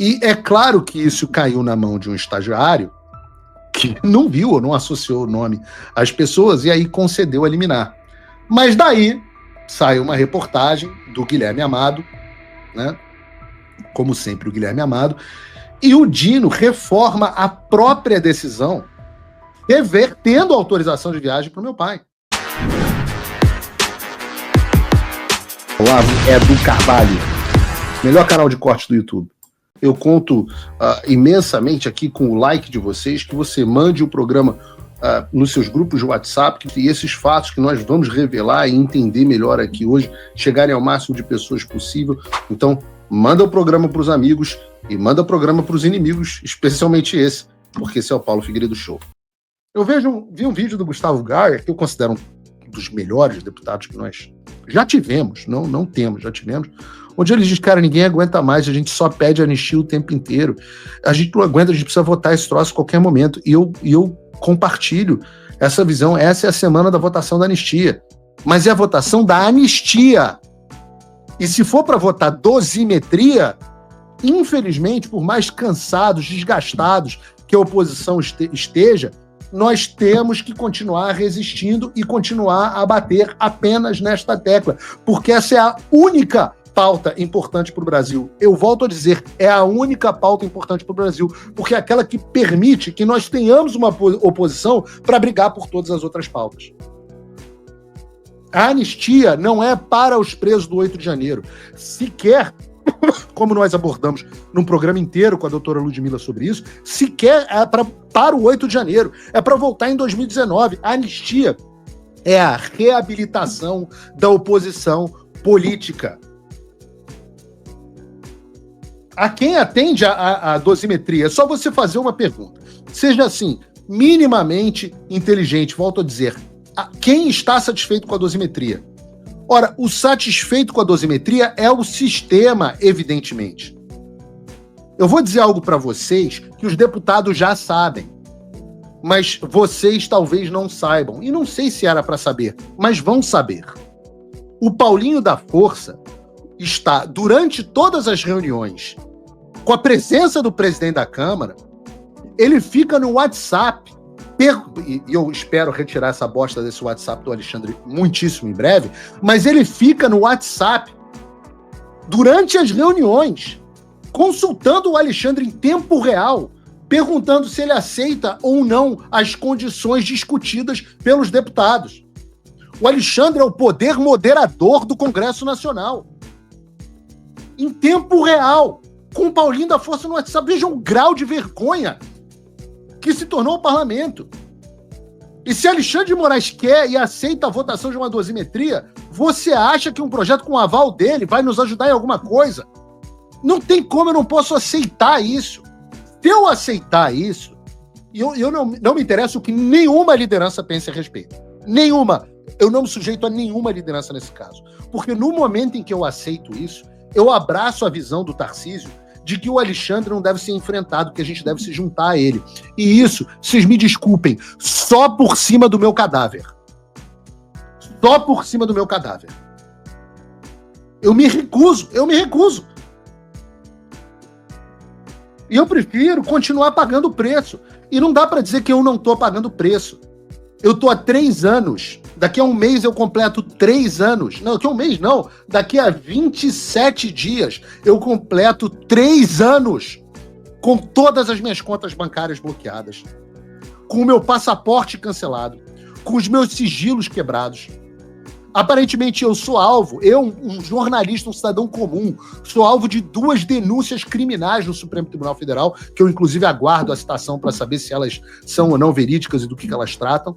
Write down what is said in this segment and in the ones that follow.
E é claro que isso caiu na mão de um estagiário que não viu ou não associou o nome às pessoas e aí concedeu a liminar. Mas daí sai uma reportagem do Guilherme Amado, né? Como sempre o Guilherme Amado, e o Dino reforma a própria decisão, revertendo a autorização de viagem para o meu pai. Olavo é do Carvalho, melhor canal de corte do YouTube. Eu conto imensamente aqui com o like de vocês, que você mande o programa nos seus grupos de WhatsApp, e esses fatos que nós vamos revelar e entender melhor aqui hoje, chegarem ao máximo de pessoas possível. Então, manda o programa para os amigos e manda o programa para os inimigos, especialmente esse, porque esse é o Paulo Figueiredo Show. Eu vi um vídeo do Gustavo Gaia, que eu considero um dos melhores deputados que nós já tivemos, não temos, já tivemos, onde ele diz, cara, ninguém aguenta mais, a gente só pede anistia o tempo inteiro, a gente não aguenta, a gente precisa votar esse troço a qualquer momento, e eu compartilho essa visão. Essa é a semana da votação da anistia, mas é a votação da anistia, e se for para votar dosimetria, infelizmente, por mais cansados, desgastados que a oposição esteja, nós temos que continuar resistindo e continuar a bater apenas nesta tecla, porque essa é a única pauta importante para o Brasil. Eu volto a dizer, é a única pauta importante para o Brasil, porque é aquela que permite que nós tenhamos uma oposição para brigar por todas as outras pautas. A anistia não é para os presos do 8 de janeiro. Sequer, como nós abordamos num programa inteiro com a doutora Ludmila sobre isso, sequer é para o 8 de janeiro. É para voltar em 2019. A anistia é a reabilitação da oposição política. A quem atende a dosimetria, é só você fazer uma pergunta. Seja assim, minimamente inteligente, volto a dizer, quem está satisfeito com a dosimetria? Ora, o satisfeito com a dosimetria é o sistema, evidentemente. Eu vou dizer algo para vocês que os deputados já sabem, mas vocês talvez não saibam. E não sei se era para saber, mas vão saber. O Paulinho da Força está, durante todas as reuniões, com a presença do presidente da Câmara, ele fica no WhatsApp, e eu espero retirar essa bosta desse WhatsApp do Alexandre muitíssimo em breve, mas ele fica no WhatsApp durante as reuniões, consultando o Alexandre em tempo real, perguntando se ele aceita ou não as condições discutidas pelos deputados. O Alexandre é o poder moderador do Congresso Nacional. Em tempo real, com o Paulinho da Força no WhatsApp. Vejam o grau de vergonha que se tornou o parlamento. E se Alexandre de Moraes quer e aceita a votação de uma dosimetria, você acha que um projeto com o aval dele vai nos ajudar em alguma coisa? Não tem como, eu não posso aceitar isso. Se eu aceitar isso, eu não me interessa o que nenhuma liderança pense a respeito. Nenhuma. Eu não me sujeito a nenhuma liderança nesse caso. Porque no momento em que eu aceito isso, eu abraço a visão do Tarcísio de que o Alexandre não deve ser enfrentado, que a gente deve se juntar a ele. E isso, vocês me desculpem, só por cima do meu cadáver. Só por cima do meu cadáver. Eu me recuso. E eu prefiro continuar pagando o preço. E não dá para dizer que eu não estou pagando o preço. Eu estou há 3 anos. Daqui a um mês eu completo 3 anos. Não, daqui a um mês não. Daqui a 27 dias eu completo 3 anos com todas as minhas contas bancárias bloqueadas, com o meu passaporte cancelado, com os meus sigilos quebrados. Aparentemente eu sou alvo, um jornalista, um cidadão comum, sou alvo de 2 denúncias criminais no Supremo Tribunal Federal, que eu inclusive aguardo a citação para saber se elas são ou não verídicas e do que elas tratam.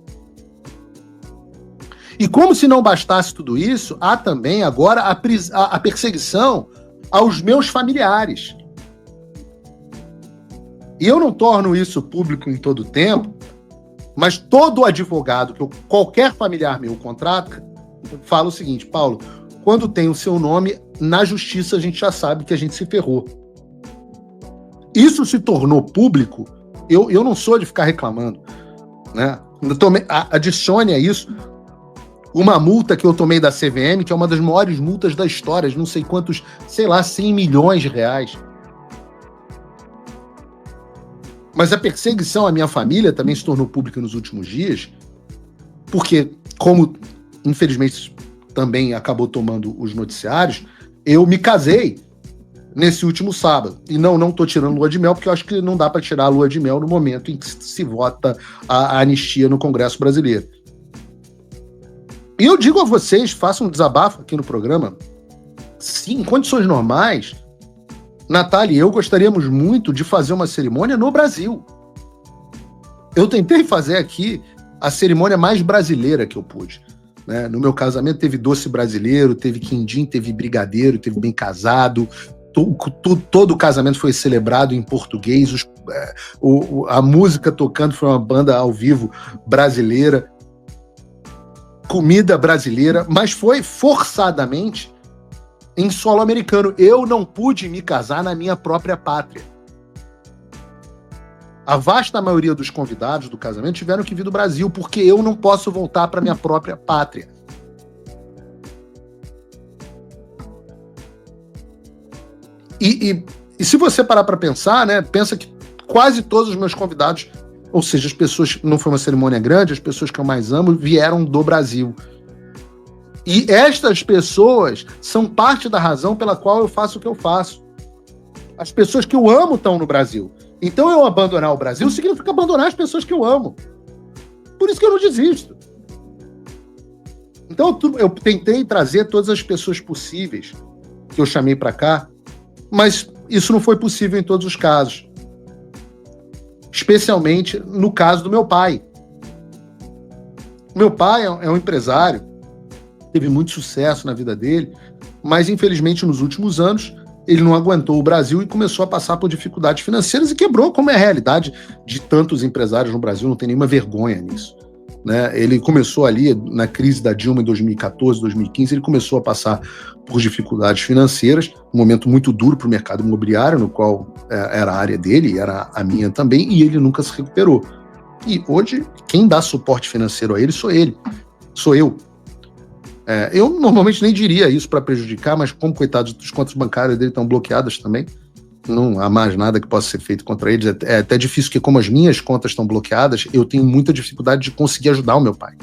E como se não bastasse tudo isso, há também agora a perseguição aos meus familiares. E eu não torno isso público em todo o tempo, mas todo advogado que qualquer familiar meu contrata, fala o seguinte: Paulo, quando tem o seu nome, na justiça a gente já sabe que a gente se ferrou. Isso se tornou público, eu não sou de ficar reclamando, né? Adicione a isso uma multa que eu tomei da CVM, que é uma das maiores multas da história, de não sei quantos, sei lá, 100 milhões de reais. Mas a perseguição à minha família também se tornou pública nos últimos dias, porque, como infelizmente também acabou tomando os noticiários, eu me casei nesse último sábado. E não estou tirando lua de mel, porque eu acho que não dá para tirar a lua de mel no momento em que se vota a anistia no Congresso Brasileiro. E eu digo a vocês, façam um desabafo aqui no programa, se em condições normais, Natália e eu gostaríamos muito de fazer uma cerimônia no Brasil. Eu tentei fazer aqui a cerimônia mais brasileira que eu pude. Né? No meu casamento teve doce brasileiro, teve quindim, teve brigadeiro, teve bem casado. Todo o casamento foi celebrado em português. A música tocando foi uma banda ao vivo brasileira. Comida brasileira, mas foi forçadamente em solo americano. Eu não pude me casar na minha própria pátria. A vasta maioria dos convidados do casamento tiveram que vir do Brasil, porque eu não posso voltar para minha própria pátria. E se você parar para pensar, né, pensa que quase todos os meus convidados, ou seja, as pessoas, não foi uma cerimônia grande, as pessoas que eu mais amo vieram do Brasil. E estas pessoas são parte da razão pela qual eu faço o que eu faço. As pessoas que eu amo estão no Brasil. Então eu abandonar o Brasil significa abandonar as pessoas que eu amo. Por isso que eu não desisto. Então eu tentei trazer todas as pessoas possíveis que eu chamei para cá, mas isso não foi possível em todos os casos. Especialmente no caso do meu pai. Meu pai é um empresário, teve muito sucesso na vida dele, mas infelizmente nos últimos anos ele não aguentou o Brasil e começou a passar por dificuldades financeiras e quebrou, como é a realidade de tantos empresários no Brasil, não tem nenhuma vergonha nisso. Né? Ele começou ali, na crise da Dilma em 2014, 2015, ele começou a passar por dificuldades financeiras, um momento muito duro para o mercado imobiliário, no qual era a área dele, era a minha também, e ele nunca se recuperou. E hoje, quem dá suporte financeiro a ele, sou eu. Eu normalmente nem diria isso para prejudicar, mas como, coitados, as contas bancárias dele estão bloqueadas também, não há mais nada que possa ser feito contra eles. É até difícil, porque como as minhas contas estão bloqueadas, eu tenho muita dificuldade de conseguir ajudar o meu pai.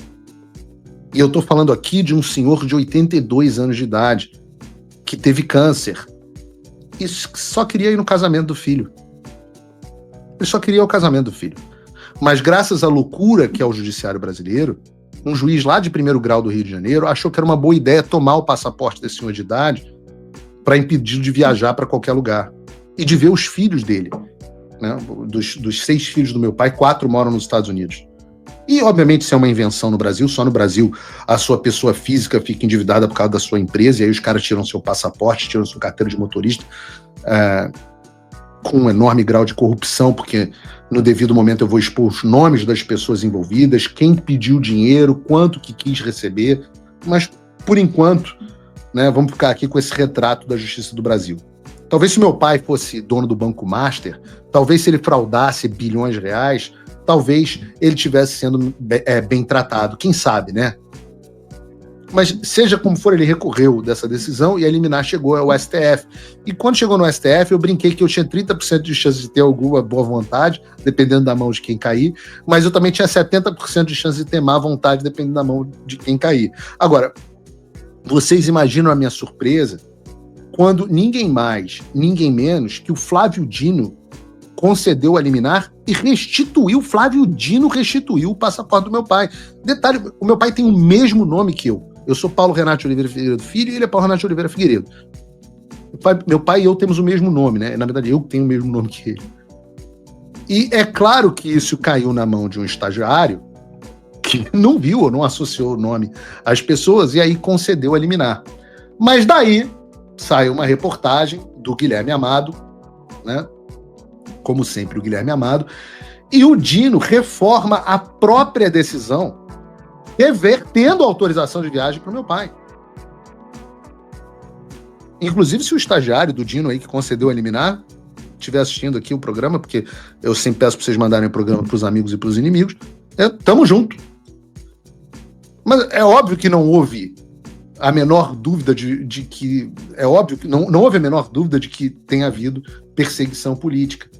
E eu estou falando aqui de um senhor de 82 anos de idade, que teve câncer, e só queria ir no casamento do filho. Ele só queria o casamento do filho. Mas graças à loucura que é o judiciário brasileiro, um juiz lá de primeiro grau do Rio de Janeiro achou que era uma boa ideia tomar o passaporte desse senhor de idade para impedir de viajar para qualquer lugar e de ver os filhos dele. Né? Dos 6 filhos do meu pai, 4 moram nos Estados Unidos. E, obviamente, isso é uma invenção no Brasil. Só no Brasil a sua pessoa física fica endividada por causa da sua empresa, e aí os caras tiram seu passaporte, tiram sua carteira de motorista, com um enorme grau de corrupção, porque no devido momento eu vou expor os nomes das pessoas envolvidas, quem pediu dinheiro, quanto que quis receber, mas, por enquanto, né, vamos ficar aqui com esse retrato da Justiça do Brasil. Talvez se meu pai fosse dono do Banco Master, talvez se ele fraudasse bilhões de reais, talvez ele estivesse sendo bem tratado, quem sabe, né? Mas seja como for, ele recorreu dessa decisão e a liminar chegou ao STF. E quando chegou no STF, eu brinquei que eu tinha 30% de chance de ter alguma boa vontade, dependendo da mão de quem cair, mas eu também tinha 70% de chance de ter má vontade, dependendo da mão de quem cair. Agora, vocês imaginam a minha surpresa quando ninguém mais, ninguém menos que o Flávio Dino concedeu a liminar e Flávio Dino restituiu o passaporte do meu pai. Detalhe, o meu pai tem o mesmo nome que eu. Eu sou Paulo Renato Oliveira Figueiredo Filho e ele é Paulo Renato Oliveira Figueiredo. Meu pai e eu temos o mesmo nome, né? Na verdade, eu tenho o mesmo nome que ele. E é claro que isso caiu na mão de um estagiário que não viu ou não associou o nome às pessoas e aí concedeu a liminar. Mas daí saiu uma reportagem do Guilherme Amado, né? Como sempre, o Guilherme Amado, e o Dino reforma a própria decisão, revertendo a autorização de viagem para o meu pai. Inclusive, se o estagiário do Dino aí que concedeu a liminar estiver assistindo aqui o programa, porque eu sempre peço para vocês mandarem o programa para os amigos e para os inimigos, tamo junto. Mas é óbvio que não houve a menor dúvida de que... É óbvio que não houve a menor dúvida de que tenha havido perseguição política.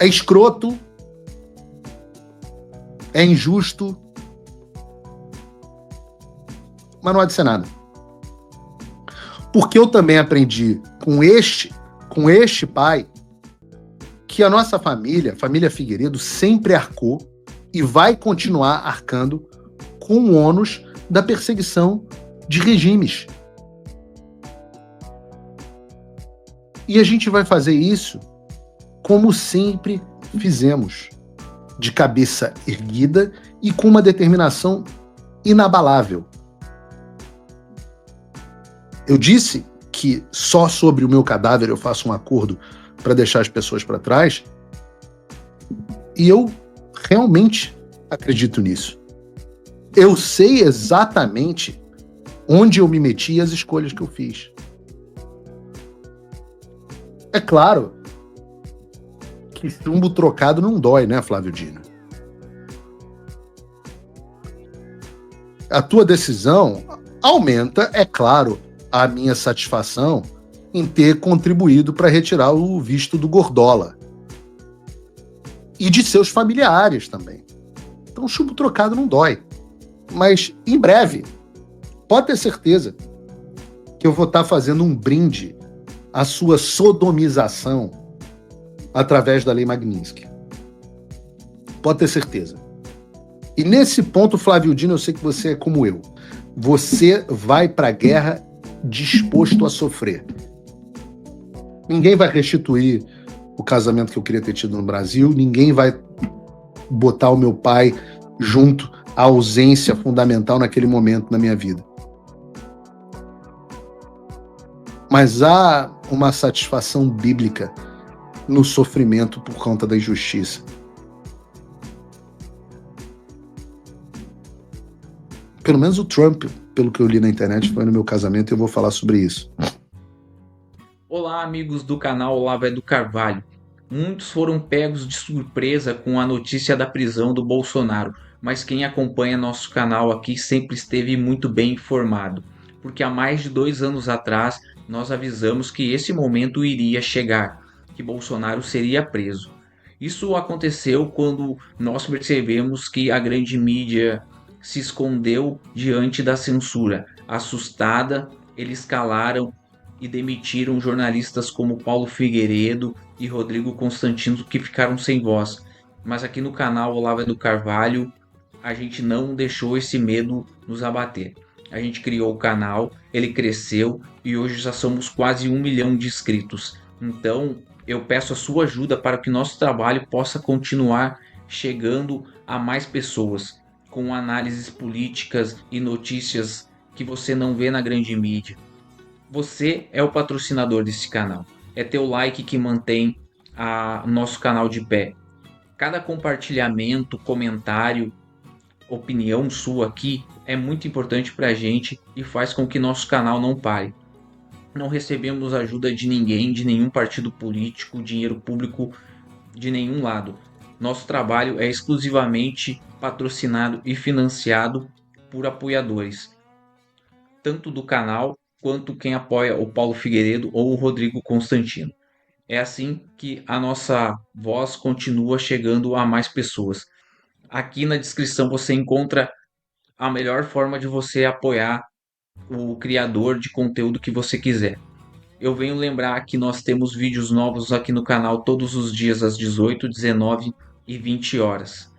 é escroto, é injusto, mas não há de ser nada. Porque eu também aprendi com este pai, que a nossa família, família Figueiredo, sempre arcou e vai continuar arcando com o ônus da perseguição de regimes. E a gente vai fazer isso como sempre fizemos, de cabeça erguida e com uma determinação inabalável. Eu disse que só sobre o meu cadáver eu faço um acordo para deixar as pessoas para trás, e eu realmente acredito nisso. Eu sei exatamente onde eu me meti e as escolhas que eu fiz. É claro que chumbo trocado não dói, né, Flávio Dino? A tua decisão aumenta, é claro, a minha satisfação em ter contribuído para retirar o visto do Gordola. E de seus familiares também. Então, chumbo trocado não dói. Mas, em breve, pode ter certeza que eu vou estar fazendo um brinde à sua sodomização através da Lei Magnitsky. Pode ter certeza. E nesse ponto, Flávio Dino, eu sei que você é como eu. Você vai para a guerra disposto a sofrer. Ninguém vai restituir o casamento que eu queria ter tido no Brasil, ninguém vai botar o meu pai junto à ausência fundamental naquele momento na minha vida. Mas há uma satisfação bíblica no sofrimento por conta da injustiça. Pelo menos o Trump, pelo que eu li na internet, foi no meu casamento e eu vou falar sobre isso. Olá, amigos do canal Olavo é do Carvalho. Muitos foram pegos de surpresa com a notícia da prisão do Bolsonaro, mas quem acompanha nosso canal aqui sempre esteve muito bem informado, porque há mais de 2 anos atrás nós avisamos que esse momento iria chegar, que Bolsonaro seria preso. Isso aconteceu quando nós percebemos que a grande mídia se escondeu diante da censura. Assustada, eles calaram e demitiram jornalistas como Paulo Figueiredo e Rodrigo Constantino, que ficaram sem voz. Mas aqui no canal Olavo do Carvalho, a gente não deixou esse medo nos abater. A gente criou o canal, ele cresceu e hoje já somos quase 1 milhão de inscritos. Então eu peço a sua ajuda para que nosso trabalho possa continuar chegando a mais pessoas, com análises políticas e notícias que você não vê na grande mídia. Você é o patrocinador desse canal. É teu like que mantém nosso canal de pé. Cada compartilhamento, comentário, opinião sua aqui é muito importante para a gente e faz com que nosso canal não pare. Não recebemos ajuda de ninguém, de nenhum partido político, dinheiro público de nenhum lado. Nosso trabalho é exclusivamente patrocinado e financiado por apoiadores, tanto do canal quanto quem apoia o Paulo Figueiredo ou o Rodrigo Constantino. É assim que a nossa voz continua chegando a mais pessoas. Aqui na descrição você encontra a melhor forma de você apoiar o criador de conteúdo que você quiser. Eu venho lembrar que nós temos vídeos novos aqui no canal todos os dias às 18, 19 e 20 horas.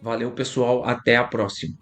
Valeu, pessoal, até a próxima.